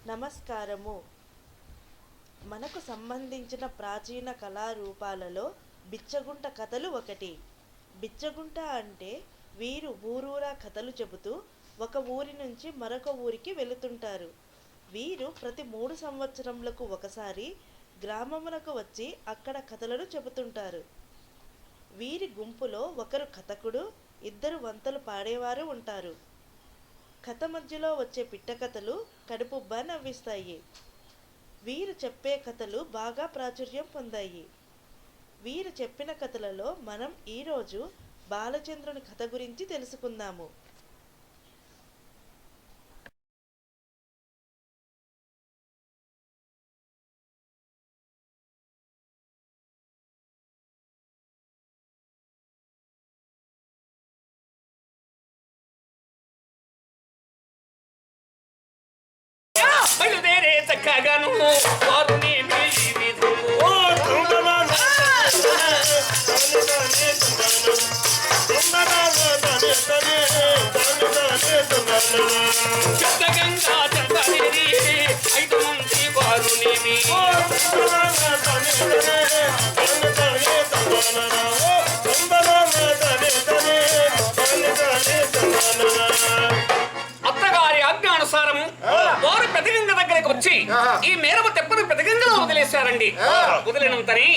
నమస్కారము. మనకు సంబంధించిన ప్రాచీన కళారూపాలలో బిచ్చగుంట కథలు ఒకటి. బిచ్చగుంట అంటే వీరు ఊరూరా కథలు చెబుతూ ఒక ఊరి నుంచి మరొక ఊరికి వెళుతుంటారు. వీరు ప్రతి 3 సంవత్సరములకు ఒకసారి గ్రామమునకు వచ్చి అక్కడ కథలను చెబుతుంటారు. వీరి గుంపులో ఒకరు కథకుడు, 2 వంతలు పాడేవారు ఉంటారు. కథ మధ్యలో వచ్చే పిట్టకథలు కడుపుబ్బా నవ్విస్తాయి. వీరు చెప్పే కథలు బాగా ప్రాచుర్యం పొందాయి. వీరు చెప్పిన కథలలో మనం ఈరోజు బాలచంద్రుని కథ గురించి తెలుసుకుందాము. బయలుదేరే చక్కగాను వారుని చెత్తగంగా చెత్తనేది 5 మంది వారుని అత్తగారి ఆజ్ఞానుసారము వారు పెదగంగ దగ్గరికి వచ్చి ఈ మేరవ తెప్పను పెదగంగలో వదిలేశారండి. వదిలినంతని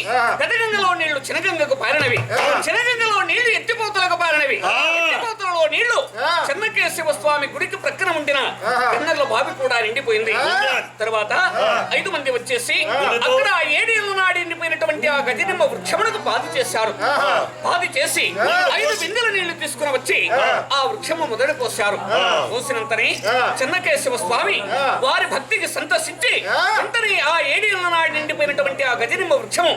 పెదగంగలో నీళ్లు చినగంగకు పారినవి, చినగంగలో నీళ్లు ఎత్తిపోతలకు పారినవి, ఎత్తిపోతలలో నీళ్లు చెన్నకేశవ స్వామి గుడికి ప్రక్కన ఉండిన కిన్నర్ల బావి కూడా నిండిపోయింది. తర్వాత 5 మంది వచ్చేసి అక్కడ 7 ఏళ్ల నాడు ఎండిపోయినటువంటి ఆ గజనిమ్మ వృక్షమునకు పాది చేశారు. పాది చేసి 5 బిందెల నీళ్లు తీసుకుని వచ్చి ఆ వృక్షము మొదలు పోశారు. పోసినంతని చెన్నకేశవ స్వామి వారి భక్తికి సంతోషించి వెంటనే ఆ 7 ఏళ్ల నాడు నిండిపోయినటువంటి ఆ గజనిమ్మ వృక్షము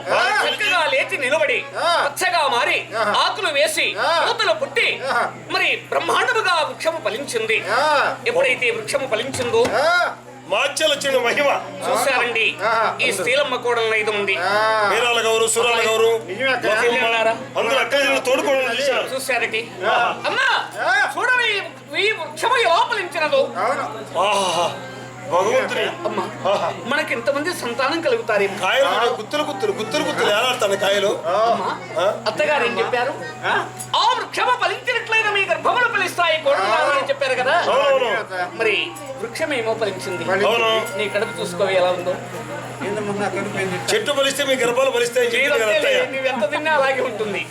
చక్కగా లేచి నిలబడి పచ్చగా మారి ఆకులు వేసి పూతలు పుట్టి మరి బ్రహ్మాండముగా వృక్షము ఫలించింది. ఎప్పుడైతే వృక్షము ఫలించిందో మాచలచిన మహిమ చూశారండి. ఈ శ్రీలమ్మ కోడలు 5 మంది వీరాల గౌరు సురాల గౌరు అందరూ అక్కడ తోడుకోవడం చూశారటి. అమ్మా చూడవి ఈ వృక్షము ఎలా ఫలించినదో. భగవంతుని అమ్మా మనకి ఎంతమంది సంతానం కలుగుతారు? కాయలు గుత్తులు గుత్తులు గుత్తులు గుత్తులు ఏలాడతాను కాయలు. అత్తగారు ఏం చెప్పారు? ఆ వృక్షము ఫలించినట్లయినా మీ గర్భములు ఫలిస్తాయి కోడలు అని చెప్పారు కదా. మరి వృక్షం ఏమో ఫలించింది. నీ కడుపు చూసుకోవి ఎలా ఉందో. చెట్టు ఫలిస్తే మీ గర్భాలు ఫలిస్తాయి. నువ్వు ఎంత తిన్నా అలాగే ఉంటుంది.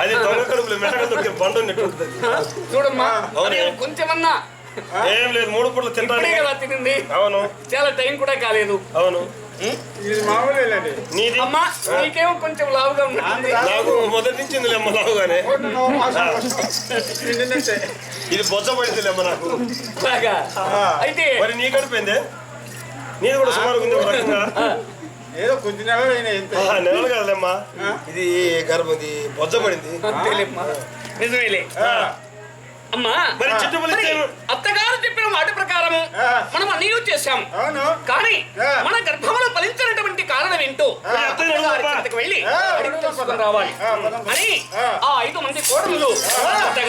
అది దొంగ కడుపులు మెటక బండు ఉన్నట్టు చూడమ్మా కొంచెమన్నా ఏం లేదు. 3 పూటలు తింటానే కదా తినింది. అవును, చాలా టైం కూడా కాలేదు. అవును. అమ్మా నీకేమో కొంచెం లావుగా ఉంటుంది. నాకు మొదటి నుంచి లేమ్మ లావుగానే. ఇది బొజ్జ పడింది లేమ్మ నాకు బాగా. అయితే మరి నీ కడిపోయిందే, నీది కూడా సుమారు ఉంది. ఏదో కొద్ది నెలలు కదలేమ్మా, ఇది గర్భం, ఇది బొజ్జ పడింది. నిజమేలే అమ్మా. మరి అత్తగారు చెప్పిన మాట ప్రకారము మనం అన్ని చేశాము. కానీ మన గర్భంలో ఫలించినటువంటి కారణం ఏంటో వెళ్ళి అడిగి తెలుసుకుని రావాలి అని ఆ 5 మంది కోడళ్ళు